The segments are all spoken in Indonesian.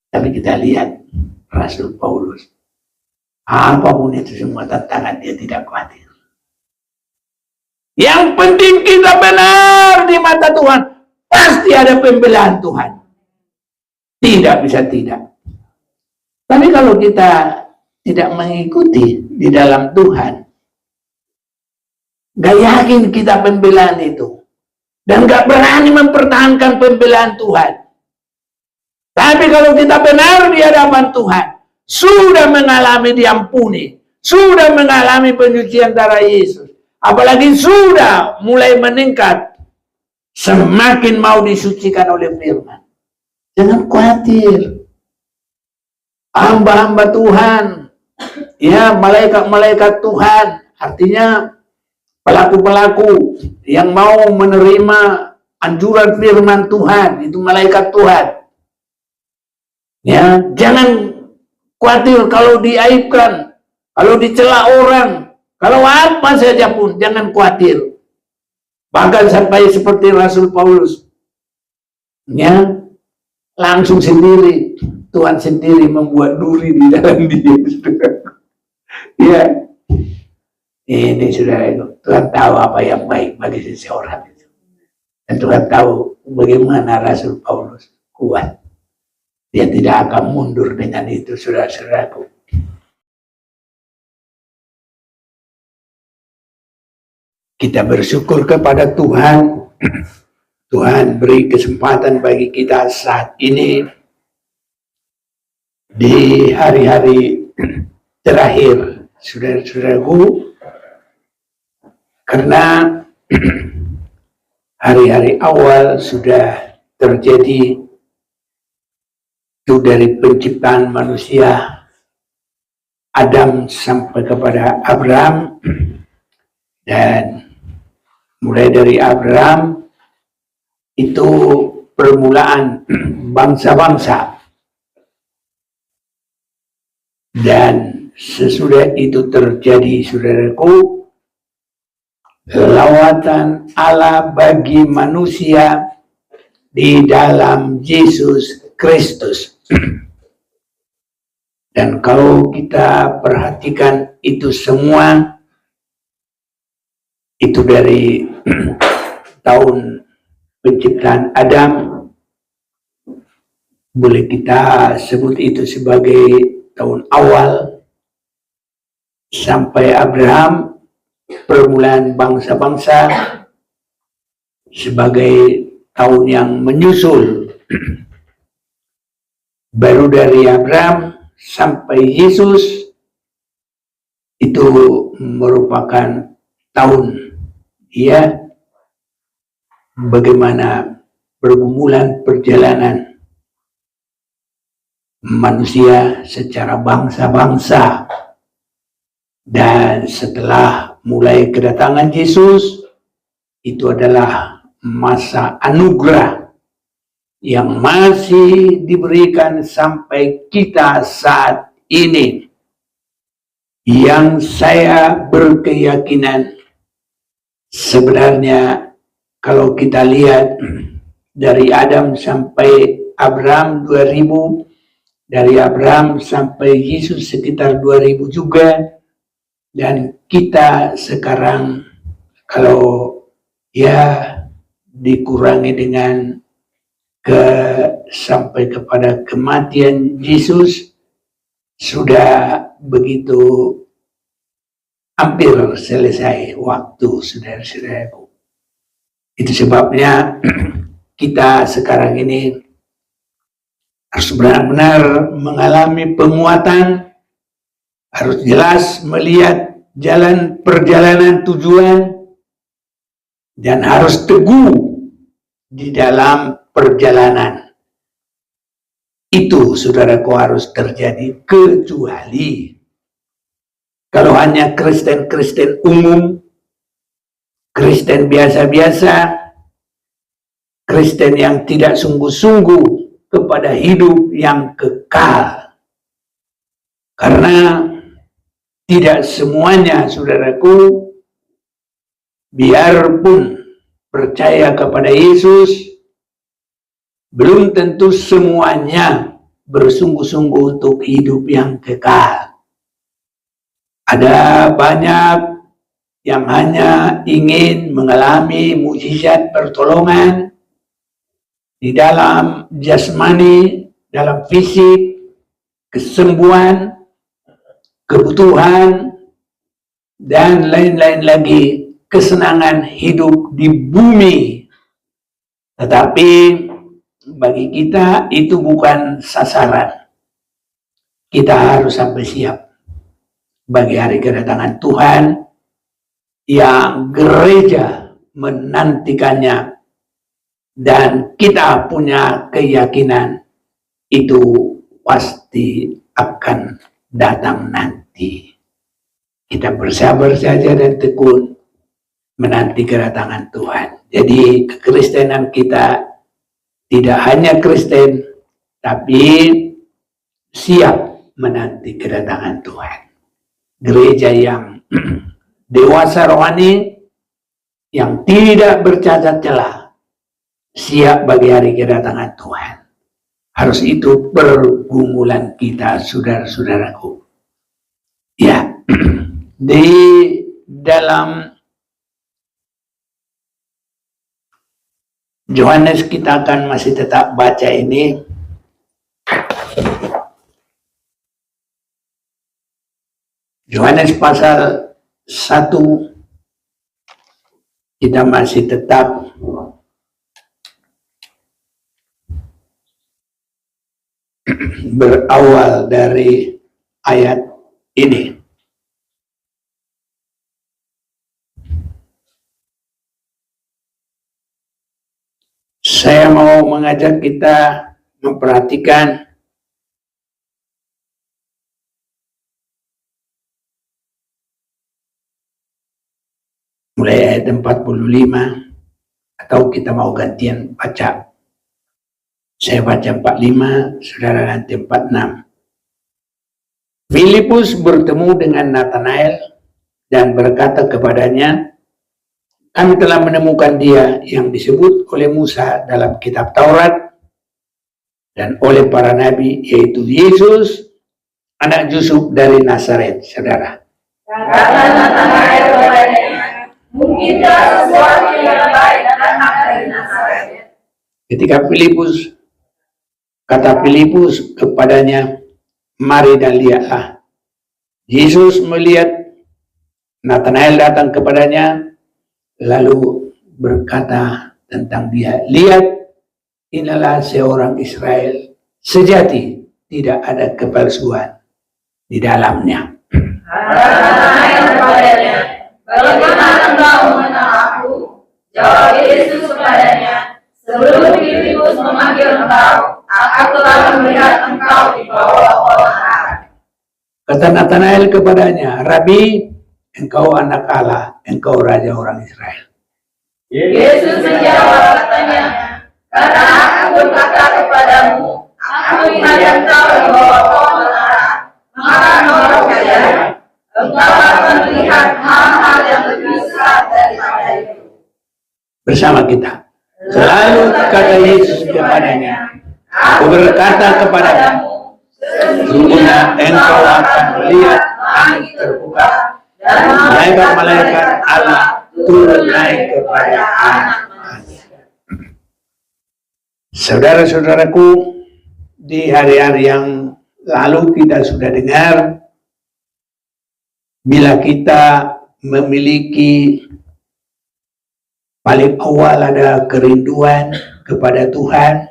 Tapi kita lihat Rasul Paulus, apapun itu semua tantangan dia tidak khawatir. Yang penting kita benar di mata Tuhan, pasti ada pembelaan Tuhan. Tidak bisa tidak. Tapi kalau kita tidak mengikuti di dalam Tuhan, gak yakin kita pembelaan itu, dan gak berani mempertahankan pembelaan Tuhan. Tapi kalau kita benar di hadapan Tuhan, sudah mengalami diampuni, sudah mengalami penyucian darah Yesus, apalagi sudah mulai meningkat, semakin mau disucikan oleh firman. Jangan khawatir. Hamba-hamba Tuhan, ya, malaikat-malaikat Tuhan, artinya pelaku-pelaku yang mau menerima anjuran firman Tuhan, itu malaikat Tuhan. Ya, jangan khawatir kalau diaibkan, kalau dicela orang, kalau apa saja pun, jangan khawatir. Bahkan sampai seperti Rasul Paulus, ya, langsung sendiri, Tuhan sendiri membuat duri di dalam dia. Ya, ini saudara itu, Tuhan tahu apa yang baik bagi seseorang itu. Dan Tuhan tahu bagaimana Rasul Paulus kuat. Dia tidak akan mundur dengan itu, saudara-saudaraku. Kita bersyukur kepada Tuhan. Tuhan beri kesempatan bagi kita saat ini di hari-hari terakhir, saudara-saudaraku, karena hari-hari awal sudah terjadi itu dari penciptaan manusia Adam sampai kepada Abraham, dan mulai dari Abraham itu permulaan bangsa-bangsa, dan sesudah itu terjadi, saudaraku, lawatan Allah bagi manusia di dalam Yesus Kristus. Dan kalau kita perhatikan itu semua, itu dari tahun penciptaan Adam, boleh kita sebut itu sebagai tahun awal, sampai Abraham, permulaan bangsa-bangsa, sebagai tahun yang menyusul. Baru dari Abraham sampai Yesus, itu merupakan tahun, ya, bagaimana pergumulan perjalanan manusia secara bangsa-bangsa. Dan setelah mulai kedatangan Yesus, itu adalah masa anugerah yang masih diberikan sampai kita saat ini, yang saya berkeyakinan sebenarnya kalau kita lihat dari Adam sampai Abraham 2000, dari Abraham sampai Yesus sekitar 2000 juga, dan kita sekarang kalau ya dikurangi dengan sampai kepada kematian Yesus, sudah begitu hampir selesai waktu, saudara-saudaraku. Itu sebabnya kita sekarang ini harus benar-benar mengalami penguatan, harus jelas melihat jalan perjalanan tujuan, dan harus teguh di dalam perjalanan. Itu, saudaraku, harus terjadi, kecuali kalau hanya Kristen-Kristen umum, Kristen biasa-biasa, Kristen yang tidak sungguh-sungguh kepada hidup yang kekal. Karena tidak semuanya, saudaraku, biarpun percaya kepada Yesus, belum tentu semuanya bersungguh-sungguh untuk hidup yang kekal. Ada banyak yang hanya ingin mengalami mukjizat pertolongan di dalam jasmani, dalam fisik, kesembuhan, kebutuhan, dan lain-lain lagi, kesenangan hidup di bumi. Tetapi bagi kita itu bukan sasaran. Kita harus sampai siap bagi hari kedatangan Tuhan yang gereja menantikannya, dan kita punya keyakinan itu pasti akan datang nanti. Kita bersabar saja dan tekun menanti kedatangan Tuhan. Jadi kekristenan kita tidak hanya Kristen, tapi siap menanti kedatangan Tuhan. Gereja yang dewasa rohani, yang tidak bercacat celah, siap bagi hari kedatangan Tuhan. Harus itu pergumulan kita, saudara-saudaraku. Ya, di dalam Yohanes kita akan masih tetap baca ini. Yohanes pasal 1, kita masih tetap berawal dari ayat ini. Saya mau mengajak kita memperhatikan mulai ayat 45, atau kita mau gantian baca. Saya baca 45, saudara nanti 46. Filipus bertemu dengan Nathanael dan berkata kepadanya, kami telah menemukan dia yang disebut oleh Musa dalam kitab Taurat dan oleh para nabi, yaitu Yesus, anak Yusuf dari Nazaret, saudara. Kata Nathanael kepadanya, mungkinkah sesuatu yang baik datang dari Nazaret? Ketika kata Filipus kepadanya, mari dan lihatlah. Yesus melihat Nathanael datang kepadanya, lalu berkata tentang dia, lihat, inilah seorang Israel sejati, tidak ada kepalsuan di dalamnya. Nathanael kepadanya, bagaimana engkau mengenal aku? Jawab Yesus kepadanya, sebelum Filipus memanggil engkau, aku telah melihat engkau di bawah pohon ara. Kata Nathanael kepadanya, Rabi, engkau anak Allah, engkau raja orang Israel. Yesus menjawab katanya, karena aku berkata kepadamu, aku melihat engkau di bawah pohon ara, maka engkau percaya. Engkau akan melihat hal-hal yang lebih besar daripada itu. Bersama kita. Selalu kata Yesus kepadanya, aku berkata kepadamu, sesungguhnya engkau akan melihat langit terbuka dan malaikat-malaikat Allah turun naik kepada anak manusia. Saudara-saudaraku, di hari-hari yang lalu kita sudah dengar, bila kita memiliki paling awal ada kerinduan kepada Tuhan,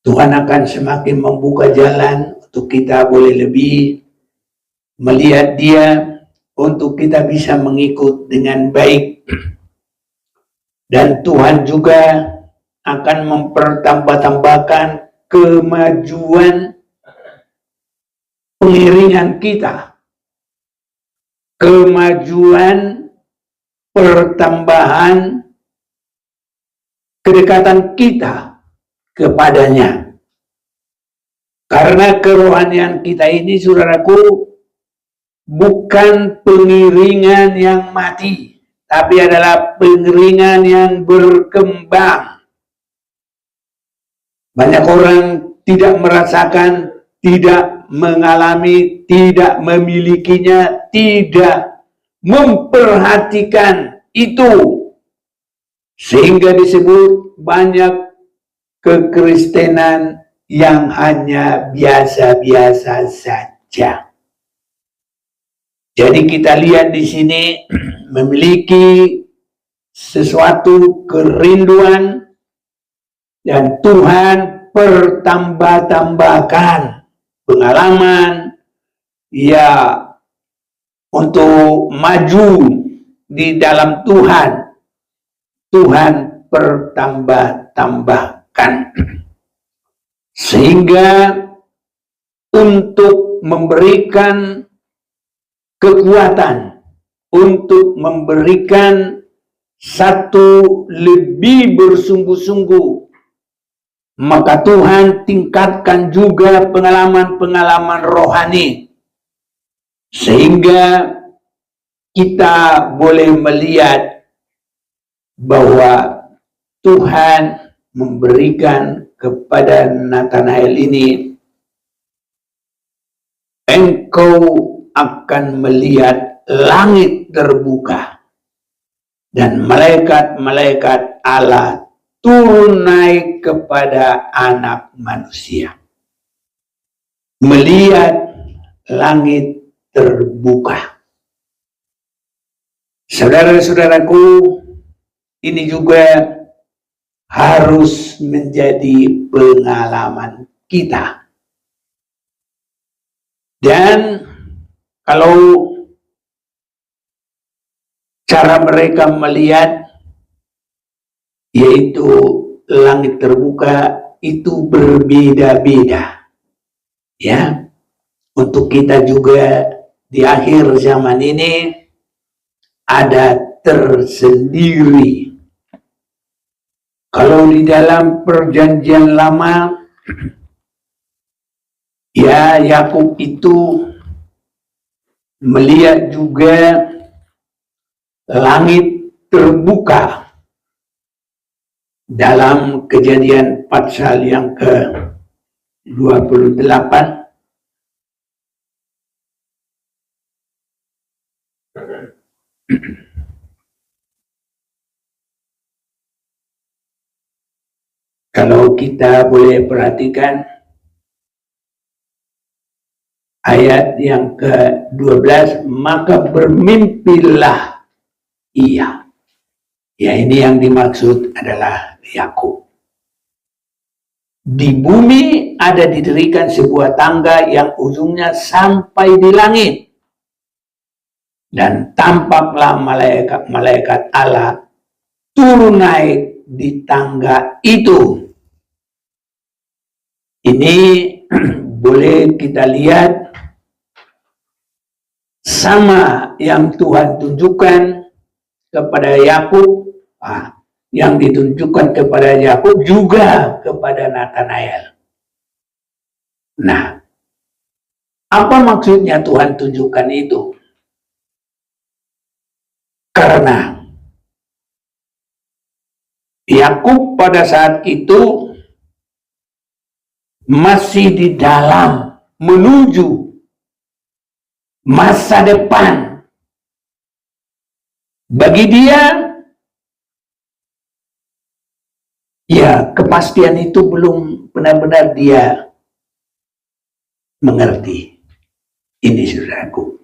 Tuhan akan semakin membuka jalan untuk kita boleh lebih melihat Dia, untuk kita bisa mengikut dengan baik. Dan Tuhan juga akan mempertambah-tambahkan kemajuan pengiringan kita, kemajuan pertambahan kedekatan kita kepadanya. Karena kerohanian kita ini, saudaraku, bukan pengiringan yang mati, tapi adalah pengiringan yang berkembang. Banyak orang tidak merasakan, tidak mengalami, tidak memilikinya, tidak memperhatikan itu. Sehingga disebut banyak kekristenan yang hanya biasa-biasa saja. Jadi kita lihat di sini memiliki sesuatu kerinduan dan Tuhan pertambah-tambahkan pengalaman ya untuk maju di dalam Tuhan. Tuhan pertambah-tambahkan sehingga untuk memberikan kekuatan, untuk memberikan satu lebih bersungguh-sungguh, maka Tuhan tingkatkan juga pengalaman-pengalaman rohani sehingga kita boleh melihat bahwa Tuhan memberikan kepada Nathanael ini, engkau akan melihat langit terbuka dan malaikat-malaikat Allah turun naik kepada anak manusia. Melihat langit terbuka. Saudara-saudaraku, ini juga harus menjadi pengalaman kita. Dan kalau cara mereka melihat yaitu langit terbuka itu berbeda-beda. Ya, untuk kita juga di akhir zaman ini ada tersendiri. Kalau di dalam perjanjian lama, ya Yakub itu melihat juga langit terbuka dalam Kejadian pasal yang ke-28. Kalau kita boleh perhatikan ayat yang ke-12, maka bermimpilah ia. Ya, ini yang dimaksud adalah Yakub. Di bumi ada didirikan sebuah tangga yang ujungnya sampai di langit. Dan tampaklah malaikat-malaikat Allah turun naik di tangga itu. Ini boleh kita lihat sama yang Tuhan tunjukkan kepada Yakub, yang ditunjukkan kepada Yakub juga kepada Nathanael. Nah, apa maksudnya Tuhan tunjukkan itu? Karena Yakub pada saat itu masih di dalam menuju masa depan. Bagi dia, ya kepastian itu belum benar-benar dia mengerti. Ini saudaraku.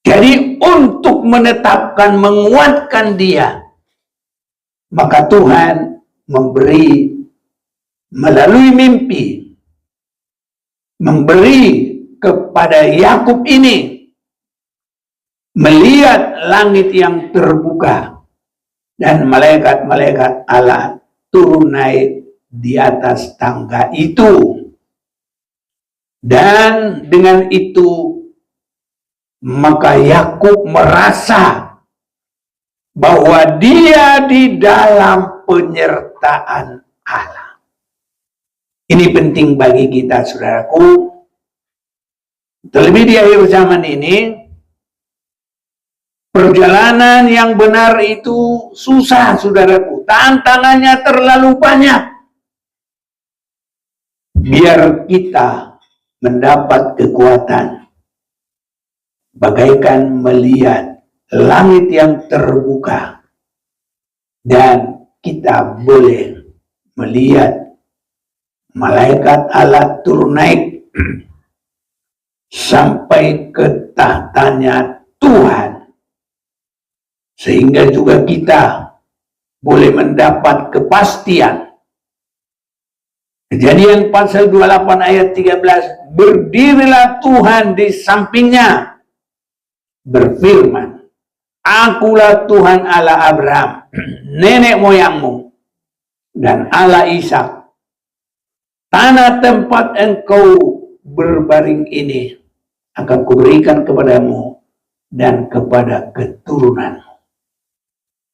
Jadi untuk menetapkan, menguatkan dia, maka Tuhan memberi melalui mimpi, memberi kepada Yakub ini melihat langit yang terbuka dan malaikat-malaikat Allah turun naik di atas tangga itu. Dan dengan itu maka Yakub merasa bahwa dia di dalam penyertaan Allah. Ini penting bagi kita, saudaraku. Terlebih di akhir zaman ini, perjalanan yang benar itu susah, saudaraku. Tantangannya terlalu banyak. biar kita mendapat kekuatan bagaikan melihat langit yang terbuka, dan kita boleh melihat malaikat Allah turun naik sampai ke tahtanya Tuhan, sehingga juga kita boleh mendapat kepastian. Kejadian pasal 28 ayat 13, berdirilah Tuhan di sampingnya, berfirman, akulah Tuhan Allah Abraham, nenek moyangmu, dan Allah Ishak. Tanah tempat engkau berbaring ini akan kuberikan kepadamu dan kepada keturunanmu.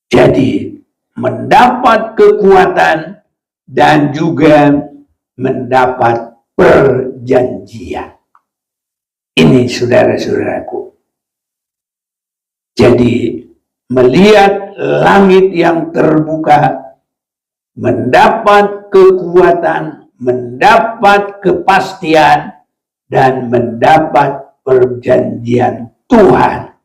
Jadi mendapat kekuatan dan juga mendapat perjanjian. Ini saudara-saudaraku. Jadi melihat langit yang terbuka, mendapat kekuatan, mendapat kepastian, dan mendapat perjanjian Tuhan.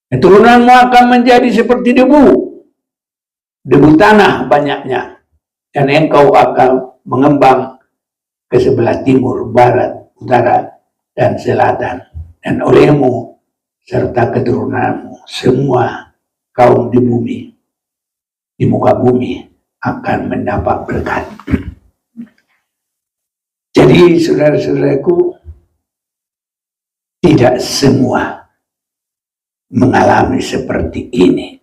Keturunanmu akan menjadi seperti debu tanah banyaknya, dan engkau akan mengembang ke sebelah timur, barat, utara, dan selatan, dan olehmu serta keturunanmu semua kaum di bumi, di muka bumi akan mendapat berkat. Jadi saudara-saudaraku, tidak semua mengalami seperti ini.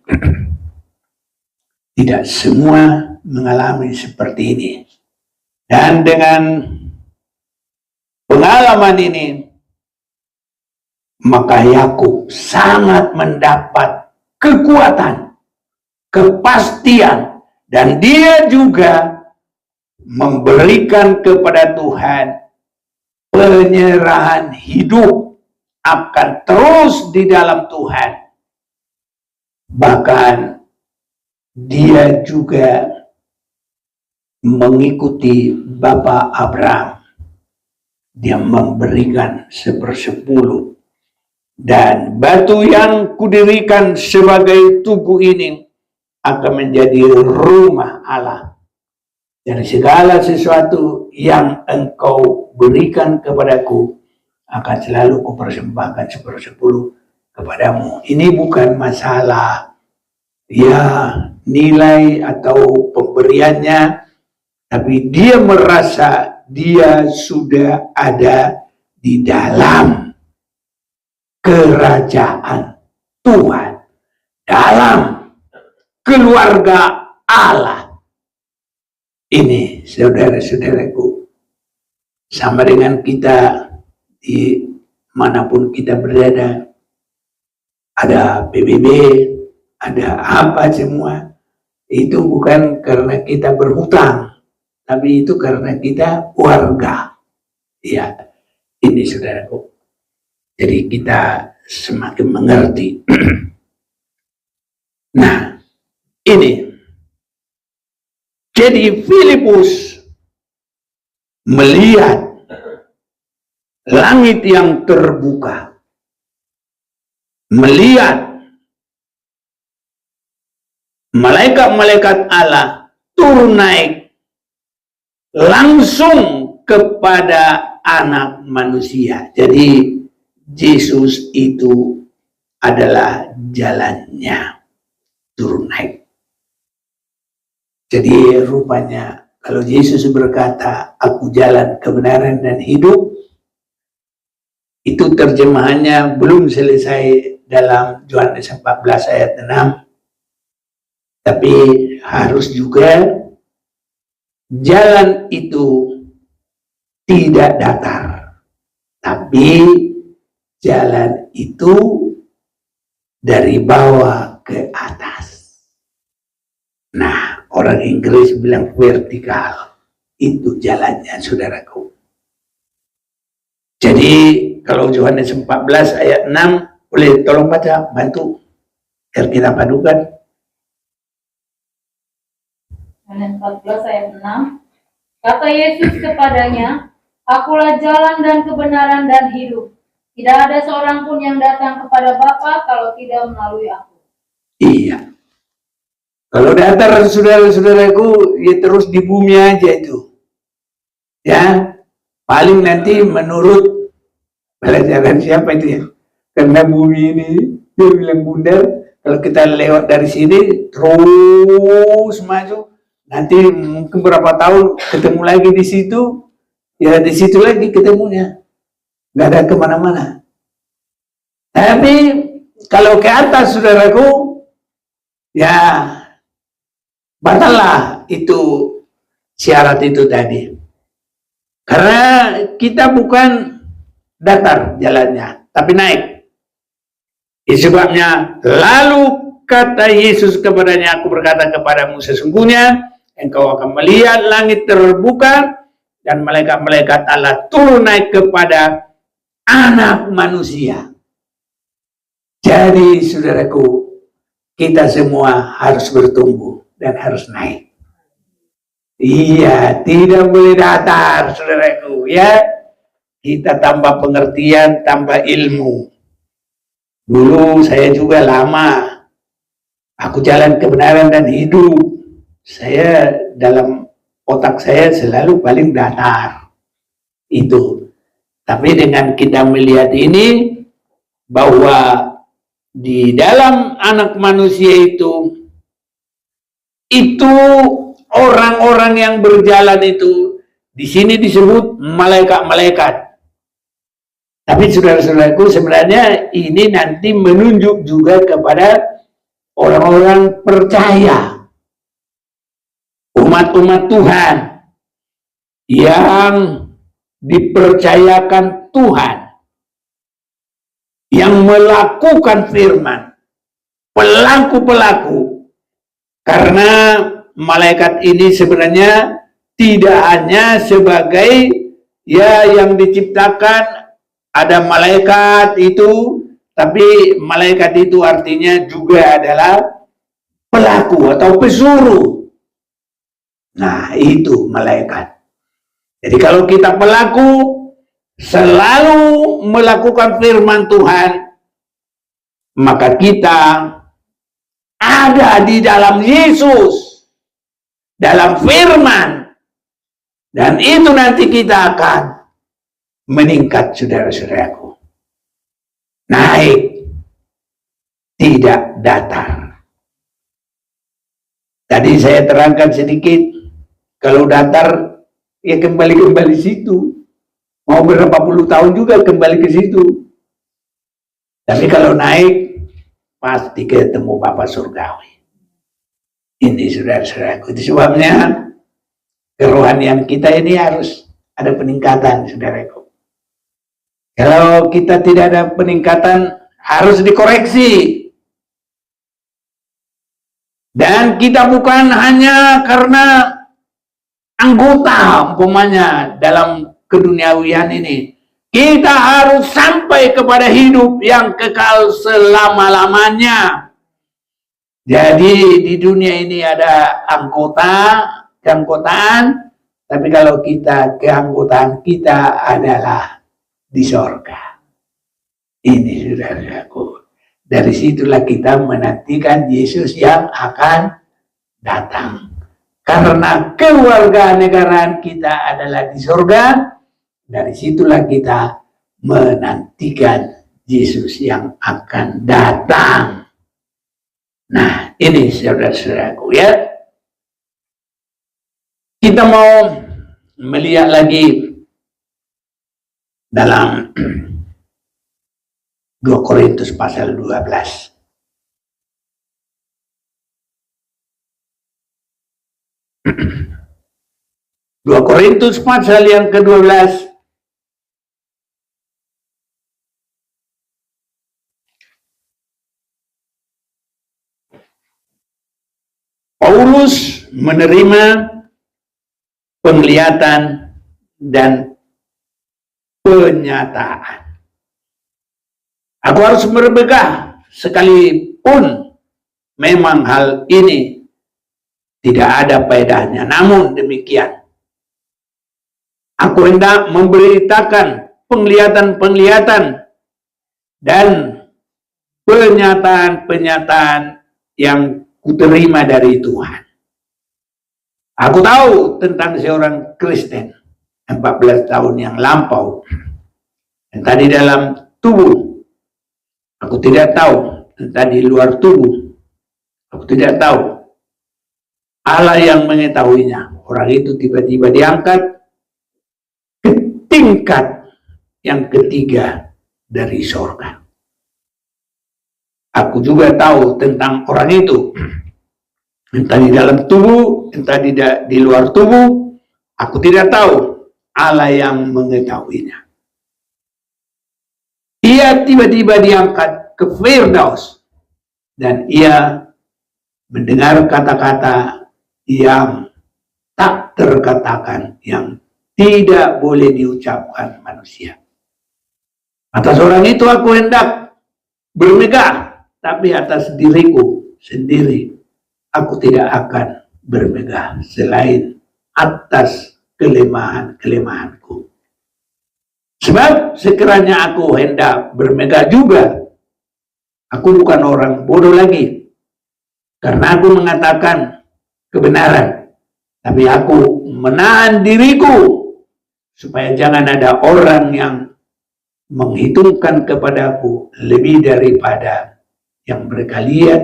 Tidak semua mengalami seperti ini. Dan dengan pengalaman ini, maka Yakub sangat mendapat kekuatan, kepastian, dan dia juga memberikan kepada Tuhan penyerahan hidup, akan terus di dalam Tuhan. Bahkan dia juga mengikuti Bapak Abraham. Dia memberikan 1/10. Dan batu yang kudirikan sebagai tugu ini akan menjadi rumah Allah. Dan segala sesuatu yang engkau berikan kepadaku akan selalu kupersembahkan 1/10 kepadamu. Ini bukan masalah nilai atau pemberiannya, tapi dia merasa dia sudah ada di dalam kerajaan Tuhan, dalam keluarga Allah. Ini saudara-saudaraku, sama dengan kita di manapun kita berada, ada PBB, ada apa semua, itu bukan karena kita berhutang, tapi itu karena kita warga. Ya, ini saudaraku. Jadi kita semakin mengerti. Nah, ini. Jadi Filipus melihat langit yang terbuka, melihat malaikat-malaikat Allah turun naik langsung kepada anak manusia. Jadi Yesus itu adalah jalannya turun naik. Jadi rupanya kalau Yesus berkata, aku jalan kebenaran dan hidup, itu terjemahannya belum selesai dalam Yohanes 14 ayat 6. Tapi harus juga jalan itu tidak datar, tapi jalan itu dari bawah ke atas. Nah, orang Inggris bilang vertikal. Itu jalannya, saudaraku. Jadi, kalau Yohanes 14 ayat 6, boleh tolong baca, bantu, biar kita padukan. Yohanes 14 ayat 6. Kata Yesus kepadanya, "Akulah jalan dan kebenaran dan hidup. Tidak ada seorang pun yang datang kepada Bapa kalau tidak melalui aku." Iya. Kalau datar saudara-saudaraku, ya terus di bumi aja itu. Ya, paling nanti menurut pelajaran siapa itu ya? Karena bumi ini, dia bilang bundar, kalau kita lewat dari sini, terus maju, nanti mungkin berapa tahun ketemu lagi di situ, ya di situ lagi ketemunya. Nggak ada kemana-mana. Tapi kalau ke atas, saudaraku, ya batallah itu syarat itu tadi. Karena kita bukan datar jalannya, tapi naik. Sebabnya, lalu kata Yesus kepadanya, "Aku berkata kepadamu, sesungguhnya engkau akan melihat langit terbuka dan malaikat-malaikat Allah turun naik kepada Anak Manusia." Jadi, saudaraku, kita semua harus bertumbuh dan harus naik. Iya, tidak boleh datar, saudaraku, ya. Kita tambah pengertian, tambah ilmu. Dulu saya juga lama, aku jalan kebenaran dan hidup. Saya dalam otak saya selalu paling datar. Itu. Tapi dengan kita melihat ini, bahwa di dalam Anak Manusia itu orang-orang yang berjalan itu di sini disebut malaikat-malaikat. Tapi saudara-saudaraku, sebenarnya ini nanti menunjuk juga kepada orang-orang percaya, umat-umat Tuhan yang dipercayakan Tuhan, yang melakukan firman, pelaku-pelaku. Karena malaikat ini sebenarnya tidak hanya sebagai ya yang diciptakan, ada malaikat itu, tapi malaikat itu artinya juga adalah pelaku atau pesuruh. Nah, itu malaikat. Jadi kalau kita pelaku, selalu melakukan firman Tuhan, maka kita ada di dalam Yesus, dalam firman, dan itu nanti kita akan meningkat, saudara-saudaraku. Naik, tidak datar. Tadi saya terangkan sedikit, kalau datar, ya kembali situ. Mau berapa puluh tahun juga kembali ke situ. Tapi kalau naik, pasti ketemu Bapa Surgawi. Ini saudara-saudaraku. Itu sebabnya kerohanian kita ini harus ada peningkatan, saudaraku. Kalau kita tidak ada peningkatan, harus dikoreksi. Dan kita bukan hanya karena anggota, umpamanya dalam keduniawian ini. Kita harus sampai kepada hidup yang kekal selama-lamanya. Jadi di dunia ini ada keanggotaan, tapi kalau kita keanggotaan kita adalah di sorga. Ini saudaraku. Dari situlah kita menantikan Yesus yang akan datang. Karena kewarganegaraan kita adalah di sorga, dari situlah kita menantikan Yesus yang akan datang. Nah, ini saudara-saudaraku ya. Kita mau melihat lagi dalam 2 Korintus pasal 12. Dua Korintus pasal yang ke-12. Paulus menerima penglihatan dan penyataan. Aku harus berbegah sekalipun memang hal ini tidak ada faedahnya. Namun demikian, Aku hendak memberitakan penglihatan-penglihatan dan pernyataan-pernyataan yang kuterima dari Tuhan. Aku tahu tentang seorang Kristen 14 tahun yang lampau, yang tadi dalam tubuh. Aku tidak tahu tentang di luar tubuh. Aku tidak tahu. Allah yang mengetahuinya. Orang itu tiba-tiba diangkat ke tingkat yang ketiga dari sorga. Aku juga tahu tentang orang itu. Entah di dalam tubuh, entah di luar tubuh. Aku tidak tahu. Allah yang mengetahuinya. Ia tiba-tiba diangkat ke Firdaus. Dan ia mendengar kata-kata yang tak terkatakan, yang tidak boleh diucapkan manusia. Atas orang itu aku hendak bermegah, tapi atas diriku sendiri aku tidak akan bermegah selain atas kelemahan-kelemahanku. Sebab sekiranya aku hendak bermegah juga, aku bukan orang bodoh lagi, karena aku mengatakan kebenaran, tapi aku menahan diriku supaya jangan ada orang yang menghitungkan kepadaku lebih daripada yang mereka lihat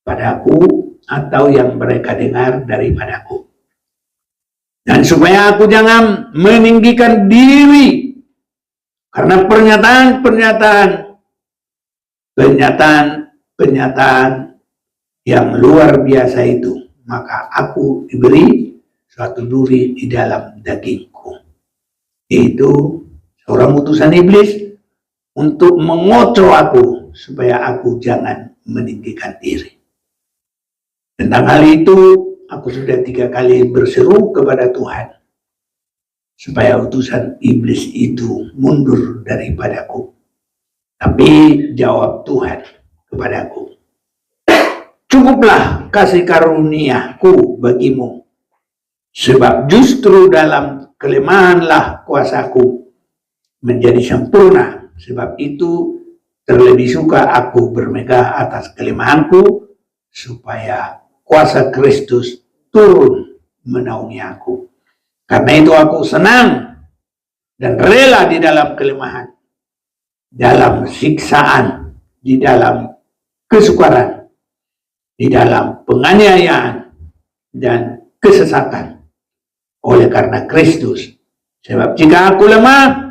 padaku atau yang mereka dengar daripadaku. Dan supaya aku jangan meninggikan diri karena pernyataan yang luar biasa itu, maka aku diberi suatu duri di dalam dagingku. Itu seorang utusan iblis untuk mengocoh aku supaya aku jangan meninggikan diri. Tentang hal itu, aku sudah 3 kali berseru kepada Tuhan supaya utusan iblis itu mundur daripadaku. Tapi jawab Tuhan kepadaku, cukuplah kasih karuniaku bagimu, sebab justru dalam kelemahanlah kuasaku menjadi sempurna. Sebab itu terlebih suka aku bermegah atas kelemahanku, supaya kuasa Kristus turun menaungi aku. Karena itu aku senang dan rela di dalam kelemahan, dalam siksaan, di dalam kesukaran, di dalam penganiayaan dan kesesatan oleh karena Kristus. Sebab jika aku lemah,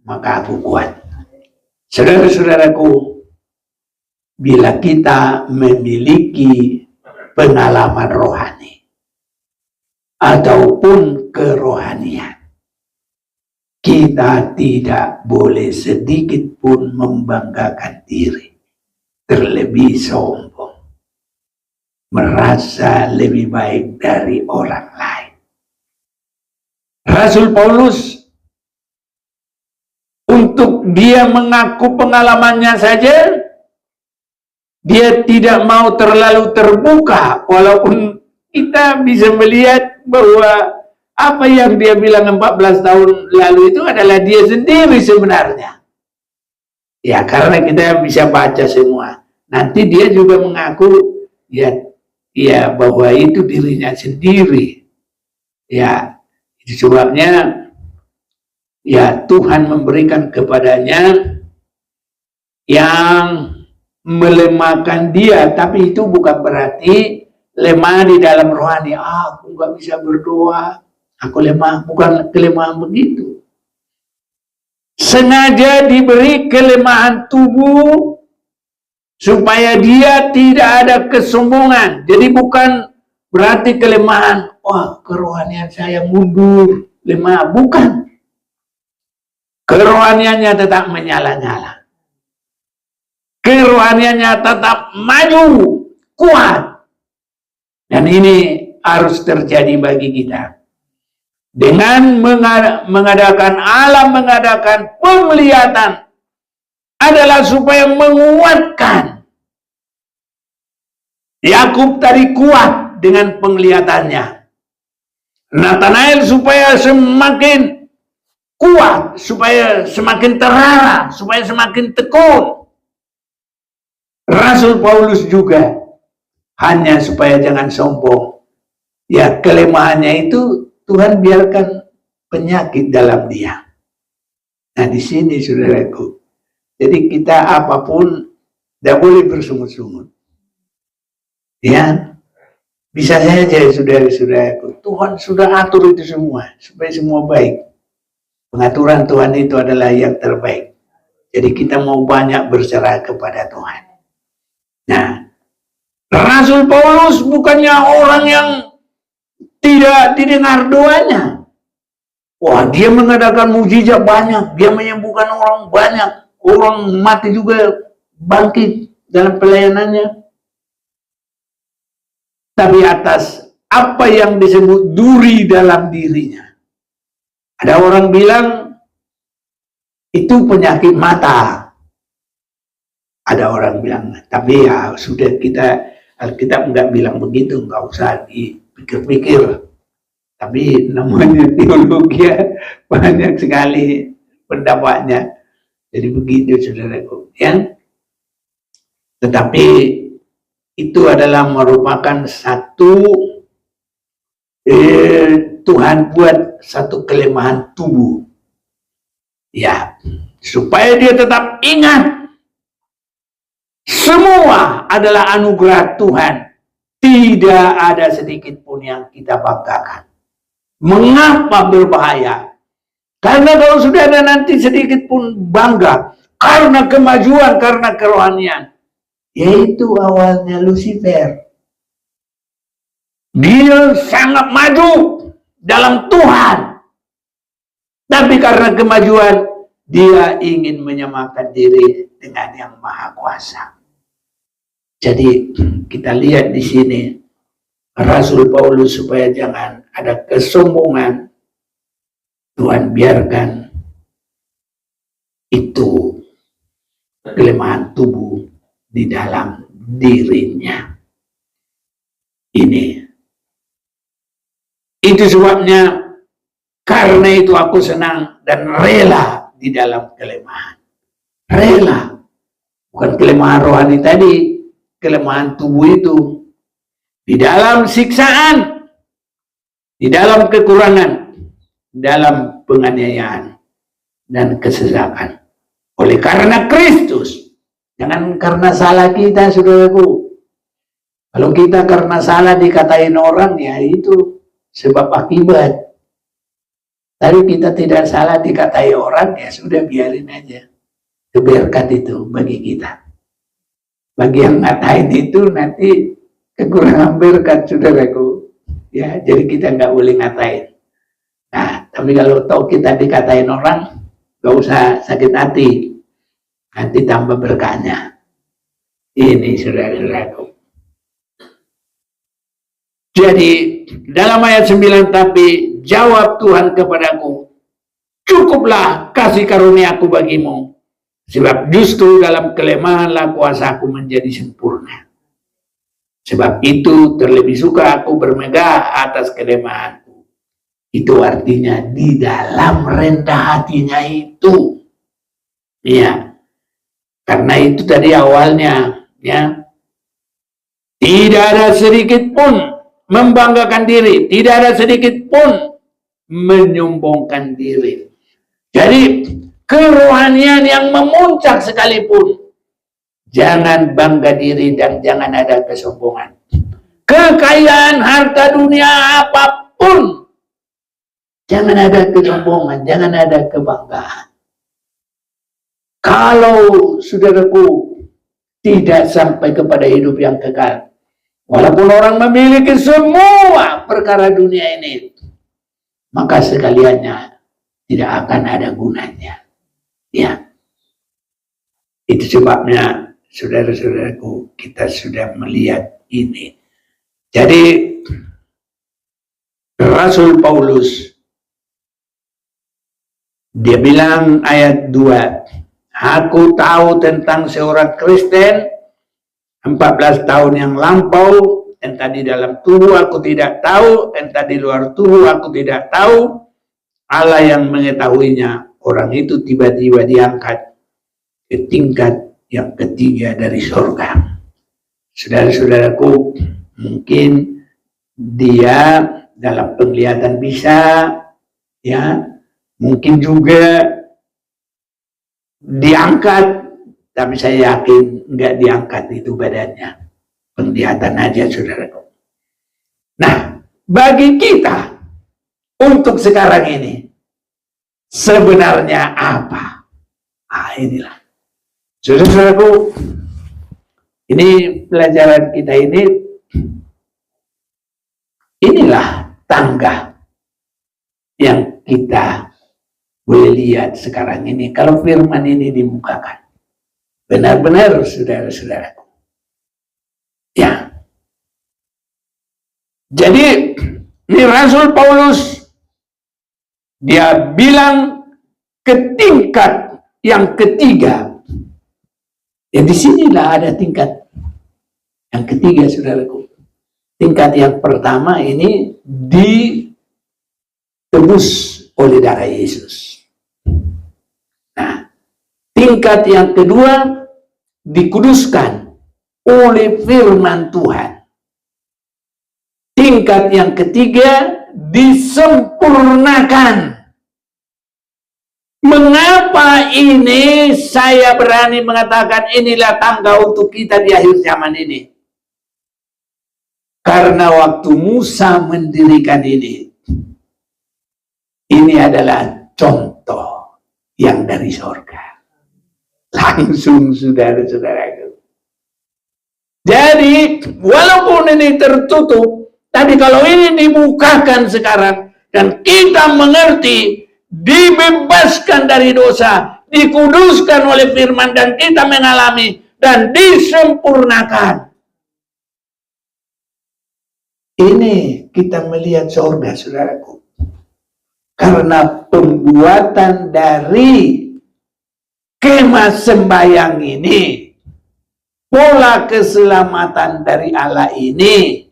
maka aku kuat. Saudara-saudaraku, bila kita memiliki pengalaman rohani ataupun kerohanian, kita tidak boleh sedikit pun membanggakan diri, terlebih sombong, merasa lebih baik dari orang lain. Rasul Paulus, untuk dia mengaku pengalamannya saja, dia tidak mau terlalu terbuka, walaupun kita bisa melihat bahwa apa yang dia bilang 14 tahun lalu itu adalah dia sendiri sebenarnya. Ya, karena kita bisa baca semua. Nanti dia juga mengaku ya bahwa itu dirinya sendiri. Ya, itu sebabnya ya Tuhan memberikan kepadanya yang melemahkan dia, tapi itu bukan berarti lemah di dalam rohani. Aku nggak bisa berdoa, aku lemah. Bukan kelemahan begitu. Sengaja diberi kelemahan tubuh supaya dia tidak ada kesombongan. Jadi bukan berarti kelemahan, kerohanian saya mundur, lemah. Bukan. Kerohaniannya tetap menyala-nyala. Kerohaniannya tetap maju, kuat. Dan ini harus terjadi bagi kita. Dengan mengadakan penglihatan adalah supaya menguatkan. Yakub tadi kuat dengan penglihatannya. Nathanael supaya semakin kuat, supaya semakin terarah, supaya semakin tekun. Rasul Paulus juga hanya supaya jangan sombong. Ya, kelemahannya itu Tuhan biarkan penyakit dalam dia. Nah, di sini saudaraku. Jadi kita apapun tidak boleh bersungut-sungut. Ya, bisa saja saudara-saudaraku. Tuhan sudah atur itu semua supaya semua baik. Pengaturan Tuhan itu adalah yang terbaik. Jadi kita mau banyak berserah kepada Tuhan. Nah, Rasul Paulus bukannya orang yang tidak didengar doanya. Wah, dia mengadakan mujizat banyak, dia menyembuhkan orang banyak, orang mati juga bangkit dalam pelayanannya. Tapi atas apa yang disebut duri dalam dirinya. Ada orang bilang itu penyakit mata. Ada orang bilang, tapi ya sudah, Alkitab nggak bilang begitu, nggak usah dipikir-pikir. Tapi namanya teologi ya, banyak sekali pendapatnya. Jadi begitu saudaraku. Ya? Tetapi itu adalah merupakan satu Tuhan buat satu kelemahan tubuh. Ya, supaya dia tetap ingat semua adalah anugerah Tuhan. Tidak ada sedikit pun yang kita banggakan. Mengapa berbahaya? Karena kalau sudah ada nanti sedikit pun bangga karena kemajuan, karena kerohanian, yaitu awalnya Lucifer. Dia sangat maju dalam Tuhan. Tapi karena kemajuan, dia ingin menyamakan diri dengan yang Maha Kuasa. Jadi kita lihat di sini Rasul Paulus supaya jangan ada kesombongan, Tuhan biarkan itu kelemahan tubuh di dalam dirinya. Ini. Itu sebabnya, karena itu aku senang dan rela di dalam kelemahan. Rela. Bukan kelemahan rohani tadi, kelemahan tubuh itu. Di dalam siksaan, di dalam kekurangan, dalam penganiayaan dan kesesakan. Oleh karena Kristus, jangan karena salah kita, saudaraku. Kalau kita karena salah dikatain orang, ya itu sebab akibat. Tapi kita tidak salah dikatai orang, ya sudah biarin aja. Itu berkat itu bagi kita. Bagi yang ngatain itu nanti kekurangan berkat, saudaraku. Ya, jadi kita nggak boleh ngatain. Nah, tapi kalau tahu kita dikatain orang, nggak usah sakit hati. Nanti tambah berkahnya. Ini saudara-saudaraku. Jadi, dalam ayat 9, tapi jawab Tuhan kepadaku, cukuplah kasih karuniaku bagimu. Sebab justru dalam kelemahanlah kuasaku menjadi sempurna. Sebab itu terlebih suka aku bermegah atas kelemahanku. Itu artinya di dalam rendah hatinya itu. Ya. Karena itu tadi awalnya, ya. Tidak ada sedikit pun membanggakan diri, tidak ada sedikit pun menyombongkan diri. Jadi kerohanian yang memuncak sekalipun, jangan bangga diri dan jangan ada kesombongan. Kekayaan harta dunia apapun, jangan ada kesombongan, jangan ada kebanggaan. Kalau saudaraku tidak sampai kepada hidup yang kekal, walaupun orang memiliki semua perkara dunia ini, maka sekaliannya tidak akan ada gunanya. Ya, itu sebabnya saudara-saudaraku, kita sudah melihat ini. Jadi Rasul Paulus, dia bilang ayat 2, aku tahu tentang seorang Kristen 14 tahun yang lampau, entah di dalam tubuh aku tidak tahu, entah di luar tubuh aku tidak tahu. Allah yang mengetahuinya. Orang itu tiba-tiba diangkat ke tingkat yang ketiga dari surga. Saudara-saudaraku, mungkin dia dalam penglihatan bisa, ya, mungkin juga diangkat, tapi saya yakin nggak diangkat itu badannya, penglihatan aja, saudaraku. Nah, bagi kita untuk sekarang ini sebenarnya apa? Inilah, saudara-saudaraku, ini pelajaran kita ini, inilah tangga yang kita boleh lihat sekarang ini. Kalau firman ini dimukakan, benar-benar saudara-saudaraku. Ya. Jadi, ini Rasul Paulus, dia bilang ke tingkat yang ketiga. Ya, disinilah ada tingkat yang ketiga, saudaraku. Tingkat yang pertama ini ditebus oleh darah Yesus. Nah, tingkat yang kedua dikuduskan oleh firman Tuhan. Tingkat yang ketiga disempurnakan. Mengapa ini saya berani mengatakan inilah tangga untuk kita di akhir zaman ini? Karena waktu Musa mendirikan ini adalah contoh yang dari surga. Langsung, saudara-saudara. Jadi, walaupun ini tertutup, tapi kalau ini dibukakan sekarang, dan kita mengerti, dibebaskan dari dosa, dikuduskan oleh firman, dan kita mengalami, dan disempurnakan. Ini kita melihat surga, saudaraku. Karena pembuatan dari kemah sembahyang ini, pola keselamatan dari Allah ini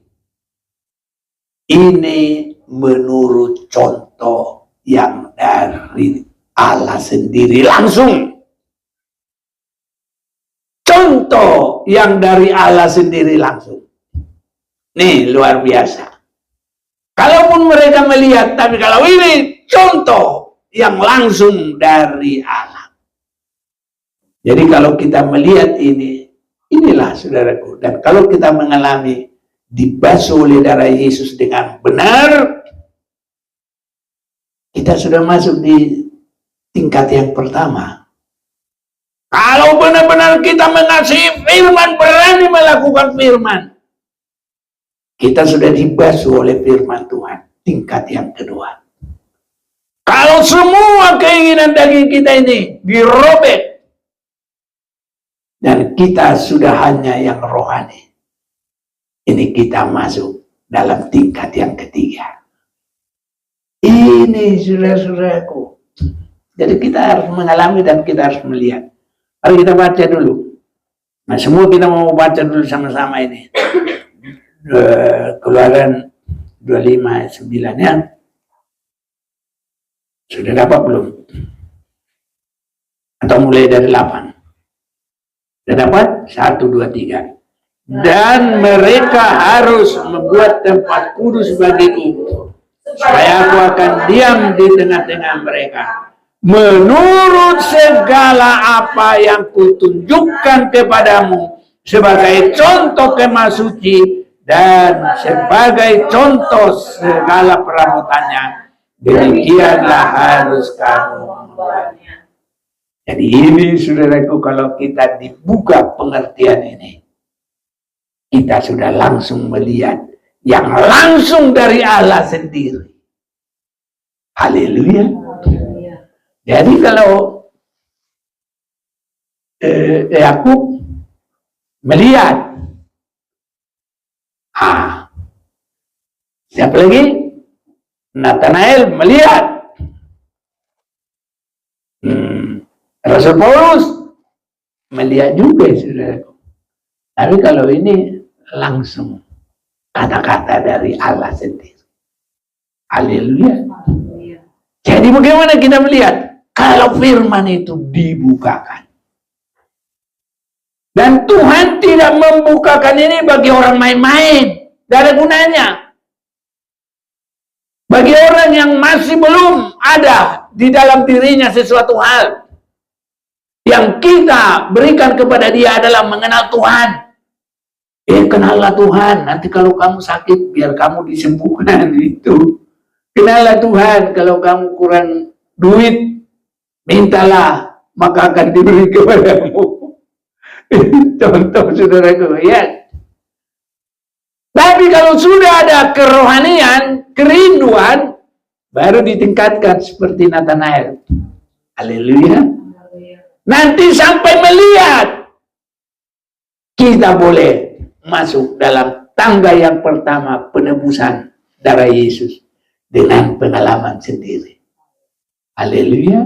menurut contoh yang dari Allah sendiri langsung. Contoh yang dari Allah sendiri langsung. Nih, luar biasa. Kalaupun mereka melihat, tapi kalau ini contoh yang langsung dari Allah. Jadi kalau kita melihat ini, inilah saudaraku. Dan kalau kita mengalami dibasuh oleh darah Yesus dengan benar, kita sudah masuk di tingkat yang pertama. Kalau benar-benar kita mengasihi firman, berani melakukan firman, kita sudah dibasuh oleh firman Tuhan. Tingkat yang kedua. Kalau semua keinginan daging kita ini dirobek, dan kita sudah hanya yang rohani, ini kita masuk dalam tingkat yang ketiga. Ini saudara-saudaraku. Jadi kita harus mengalami dan kita harus melihat. Mari kita baca dulu. Nah, semua kita mau baca dulu sama-sama ini. Keluaran 25 ayat 9 ya. Sudah dapat belum? Atau mulai dari 8? Sudah dapat? 1, 2, 3. Dan mereka harus membuat tempat kudus bagiku, supaya aku akan diam di tengah-tengah mereka, menurut segala apa yang kutunjukkan kepadamu, sebagai contoh kemah suci dan sebagai contoh segala perabotannya. Demikianlah harus kamu membuatnya. Jadi ini saudaraku, kalau kita dibuka pengertian ini, kita sudah langsung melihat yang langsung dari Allah sendiri. Haleluya. Jadi kalau Yakub melihat, siapa lagi? Nathanael melihat, Rasul Paulus melihat juga, saudaraku. Tapi kalau ini langsung kata-kata dari Allah sendiri. Haleluya. Jadi bagaimana kita melihat kalau firman itu dibukakan? Dan Tuhan tidak membukakan ini bagi orang main-main. Tidak ada gunanya. Bagi orang yang masih belum ada di dalam dirinya sesuatu hal. Yang kita berikan kepada dia adalah mengenal Tuhan. Kenallah Tuhan. Nanti kalau kamu sakit, biar kamu disembuhkan. Itu. Kenallah Tuhan. Kalau kamu kurang duit, mintalah, maka akan diberi kepadamu. Contoh saudaraku, ya. Tapi kalau sudah ada kerohanian, kerinduan, baru ditingkatkan seperti Nathanael. Haleluya. Nanti sampai melihat, kita boleh masuk dalam tangga yang pertama penebusan darah Yesus dengan pengalaman sendiri. Haleluya.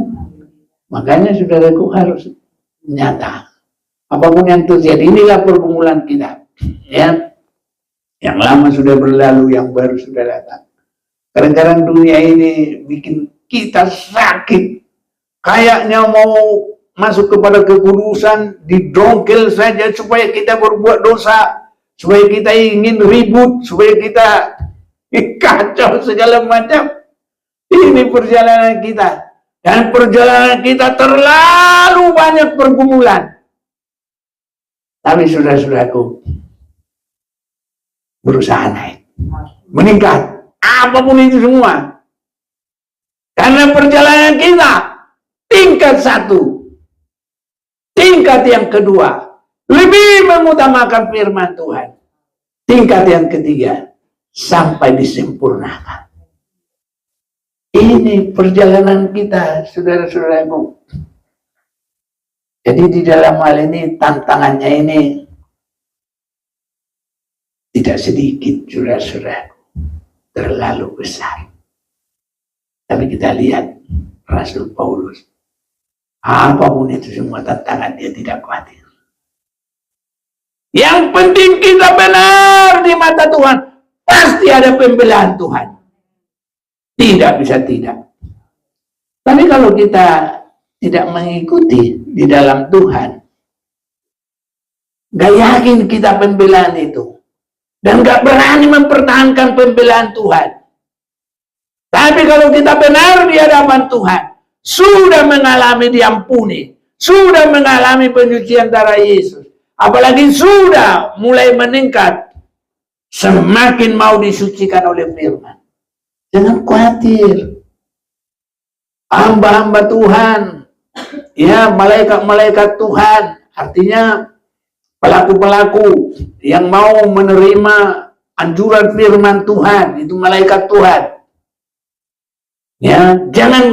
Makanya saudaraku harus nyata. Apapun yang terjadi, inilah pergumulan kita. Ya. Yang lama sudah berlalu, yang baru sudah datang. Kadang-kadang dunia ini bikin kita sakit. Kayaknya mau masuk kepada kekudusan, didongkel saja supaya kita berbuat dosa, supaya kita ingin ribut, supaya kita kacau segala macam. Ini perjalanan kita. Dan perjalanan kita terlalu banyak pergumulan. Tapi saudara-saudaraku, berusaha naik, meningkat, apapun itu semua. Karena perjalanan kita, tingkat satu, tingkat yang kedua, lebih mengutamakan firman Tuhan. Tingkat yang ketiga, sampai disempurnakan. Ini perjalanan kita, saudara-saudaraku. Jadi di dalam hal ini, tantangannya ini tidak sedikit, saudara-saudara, terlalu besar. Tapi kita lihat Rasul Paulus, apapun itu semua tantangan, dia tidak khawatir. Yang penting kita benar di mata Tuhan, pasti ada pembelaan Tuhan. Tidak bisa tidak. Tapi kalau kita tidak mengikuti di dalam Tuhan, gak yakin kita pembelaan itu, dan gak berani mempertahankan pembelaan Tuhan. Tapi kalau kita benar di hadapan Tuhan, sudah mengalami diampuni, sudah mengalami penyucian darah Yesus, apalagi sudah mulai meningkat, semakin mau disucikan oleh firman. Jangan khawatir. Hamba-hamba Tuhan, ya, malaikat-malaikat Tuhan, artinya pelaku-pelaku yang mau menerima anjuran firman Tuhan, itu malaikat Tuhan. Ya, jangan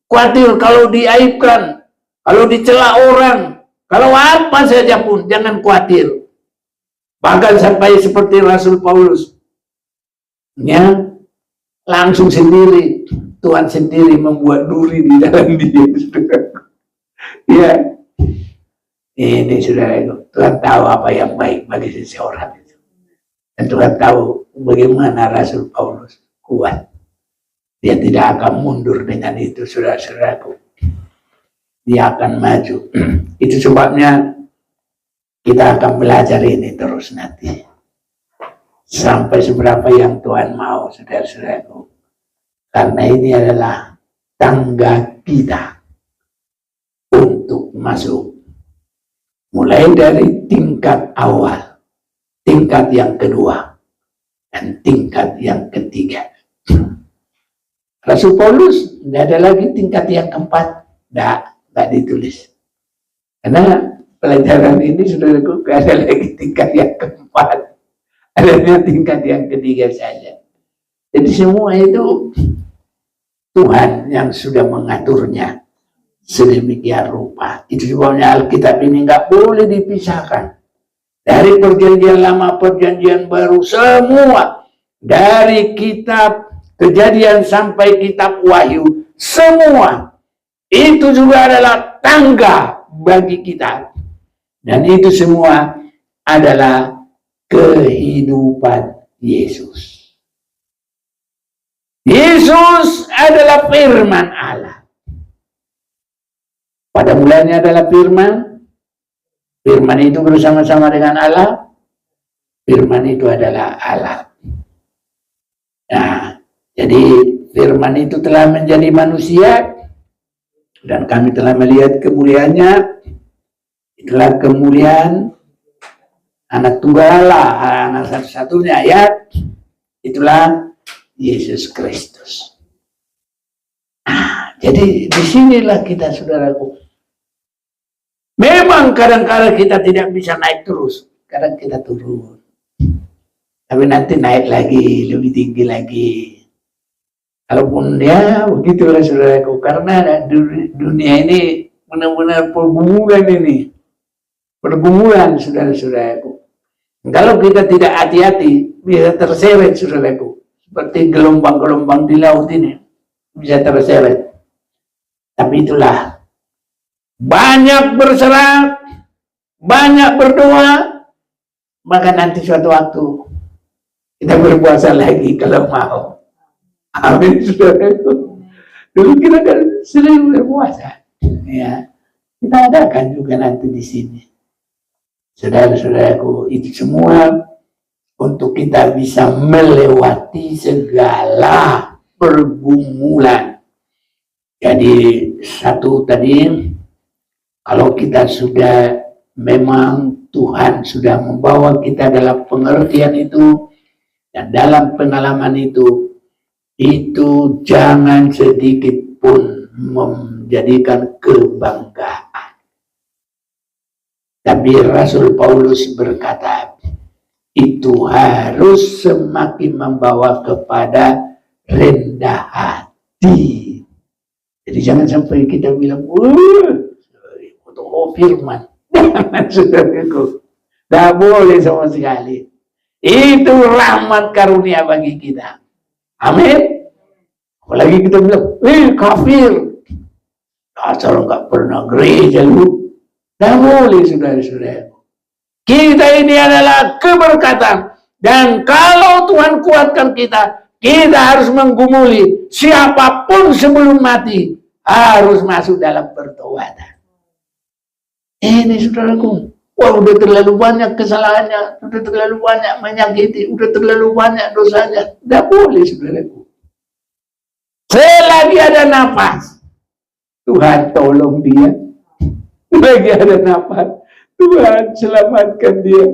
khawatir kalau diaibkan, kalau dicela orang, kalau apa saja pun, jangan khawatir. Bahkan sampai seperti Rasul Paulus, ya, langsung sendiri, Tuhan sendiri membuat duri di dalam dia. Ya, ini saudara, Tuhan tahu apa yang baik bagi seseorang itu. Dan Tuhan tahu bagaimana Rasul Paulus kuat. Dia tidak akan mundur dengan itu, saudara-saudaraku. Dia akan maju. Itu sebabnya kita akan belajar ini terus nanti. Sampai seberapa yang Tuhan mau, saudara-saudaraku. Karena ini adalah tangga kita untuk masuk. Mulai dari tingkat awal, tingkat yang kedua, dan tingkat yang ketiga. Rasul Paulus, tidak ada lagi tingkat yang keempat. Tidak ditulis. Karena pelajaran ini, saudaraku, tidak ada lagi tingkat yang keempat. Adanya tingkat yang ketiga saja. Jadi semua itu Tuhan yang sudah mengaturnya sedemikian rupa. Itu sebabnya Alkitab ini nggak boleh dipisahkan. Dari perjanjian lama, perjanjian baru, semua. Dari kitab Kejadian sampai kitab Wahyu, semua. Itu juga adalah tangga bagi kita. Dan itu semua adalah kehidupan Yesus. Yesus adalah firman Allah. Pada mulanya adalah firman. Firman itu bersama-sama dengan Allah. Firman itu adalah Allah. Nah, jadi firman itu telah menjadi manusia dan kami telah melihat kemuliaannya. Itulah kemuliaan anak tunggal Allah, anak satu-satunya ayat. Itulah Yesus Kristus. Nah, jadi disinilah kita, saudaraku. Memang kadang-kadang kita tidak bisa naik terus, kadang kita turun. Tapi nanti naik lagi, lebih tinggi lagi. Kalaupun ya begitulah saudaraku, karena dunia ini benar-benar pergumulan ini. Pergumulan saudara-saudaraku. Kalau kita tidak hati-hati, bisa terseret saudaraku. Seperti gelombang-gelombang di laut ini. Bisa terseret. Tapi itulah. Banyak berserah, banyak berdoa, maka nanti suatu waktu kita berpuasa lagi kalau mau. Amin, saudaraku. Dulu kita kan sering berpuasa. Ya, kita adakan juga nanti di sini. Saudara-saudaraku, itu semua untuk kita bisa melewati segala pergumulan. Jadi satu tadi, kalau kita sudah memang Tuhan sudah membawa kita dalam pengertian itu dan dalam pengalaman itu jangan sedikit pun menjadikan kebanggaan. Tapi Rasul Paulus berkata, itu harus semakin membawa kepada rendah hati. Jadi jangan sampai kita bilang, firman. Jangan, saudaraku. Tidak boleh sama sekali. Itu rahmat karunia bagi kita. Amin. Apalagi kita bilang, kafir. Asal nggak pernah gereja lu. Tidak boleh, saudara-saudaraku. Kita ini adalah keberkatan. Dan kalau Tuhan kuatkan kita harus menggumuli siapapun sebelum mati harus masuk dalam pertobatan. Ini saudaraku, wah udah terlalu banyak kesalahannya, udah terlalu banyak menyakiti, udah terlalu banyak dosanya. Tidak boleh saudaraku. Selagi ada nafas, Tuhan tolong dia. Selagi ada nafas, Tuhan selamatkan dia.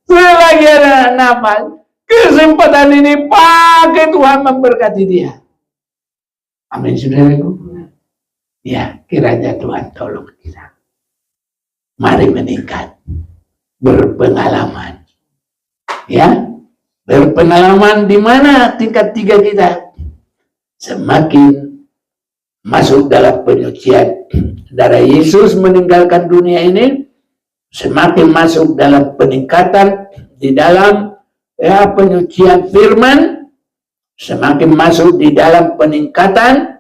Selagi ada nafas, kesempatan ini pakai Tuhan memberkati dia. Amin saudaraku. Ya, kiranya Tuhan tolong kita. Mari meningkat, berpengalaman, ya, berpengalaman di mana tingkat 3 kita semakin masuk dalam penyucian darah Yesus meninggalkan dunia ini, semakin masuk dalam peningkatan di dalam penyucian firman, semakin masuk di dalam peningkatan.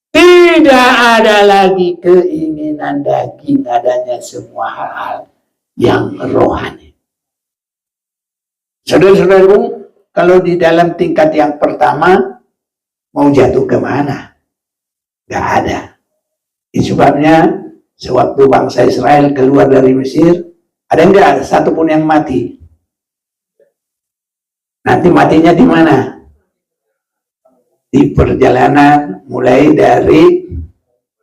Tidak ada lagi keinginan daging, adanya semua hal-hal yang rohani. Saudara-saudaraku, kalau di dalam tingkat yang pertama, mau jatuh kemana? Gak ada. Itu sebabnya, sewaktu bangsa Israel keluar dari Mesir, ada enggak satupun yang mati? Nanti matinya di mana? Di perjalanan mulai dari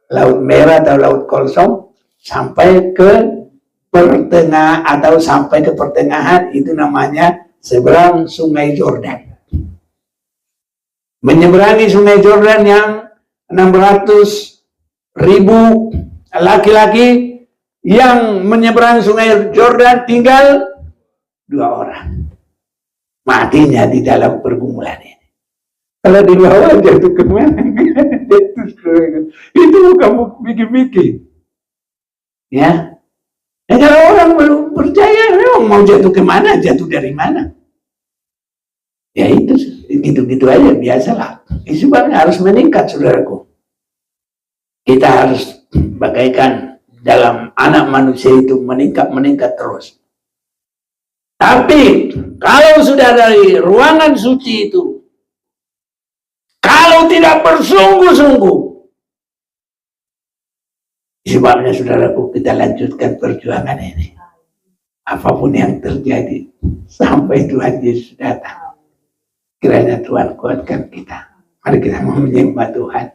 Laut Merah atau Laut Kosong sampai ke pertengahan atau sampai ke pertengahan, itu namanya seberang Sungai Jordan. Menyeberangi Sungai Jordan yang 600.000 laki-laki, yang menyeberang Sungai Jordan tinggal 2 orang. Matinya di dalam pergumulan ini. Kalau di bawah jatuh kemana? Itu bukan bikin-bikin. Ya. Nah, kalau orang belum percaya, mau jatuh kemana? Jatuh dari mana? Ya itu, gitu-gitu aja, biasalah. Itu sebabnya harus meningkat, saudaraku. Kita harus bagaikan dalam anak manusia itu meningkat terus. Tapi kalau sudah dari ruangan suci itu, kalau tidak bersungguh-sungguh, sebabnya saudaraku, kita lanjutkan perjuangan ini. Apapun yang terjadi sampai Tuhan Yesus datang, kiranya Tuhan kuatkan kita. Mari kita menyembah Tuhan.